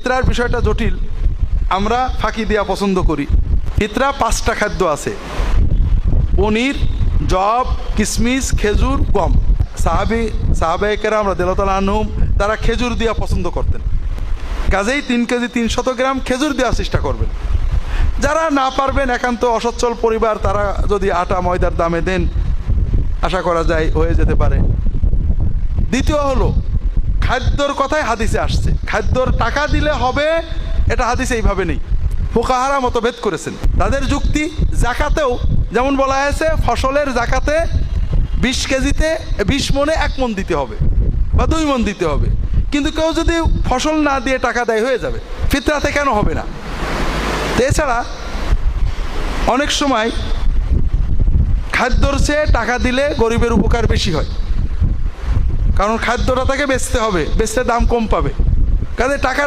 ফিতরার বিষয়টা জটিল, আমরা ফাঁকি দেওয়া পছন্দ করি। ফিতরা 5টা খাদ্য আছে: পনির, জব, কিশমিশ, খেজুর, গম। সাহাবায়ে কেরাম রাদিয়াল্লাহু তাআলা আনহুম তারা খেজুর দেওয়া পছন্দ করতেন। কাজেই 3 কেজি 300 গ্রাম খেজুর দেওয়ার চেষ্টা করবেন। যারা না পারবেন, একান্ত অসচ্ছল পরিবার, তারা যদি আটা ময়দার দামে দেন, আশা করা যায় হয়ে যেতে পারে। দ্বিতীয় হলো, খাদ্যর কথাই হাদিসে আসছে, খাদ্যর টাকা দিলে হবে, এটা হাদিসে এইভাবে নেই। ফুকাহারা মতভেদ করেছেন। তাদের যুক্তি, জাকাতেও যেমন বলা হয়েছে ফসলের জাকাতে 20 কেজিতে 20 মনে 1 মণ দিতে হবে বা 2 মণ দিতে হবে, কিন্তু কেউ যদি ফসল না দিয়ে টাকা দেয় হয়ে যাবে, ফিতরাতে কেন হবে না? এছাড়া অনেক সময় খাদ্যর চেয়ে টাকা দিলে গরিবের উপকার বেশি হয়, কারণ খাদ্যটা তাকে বেচতে হবে, বেচতে দাম কম পাবে, কাজে টাকাটা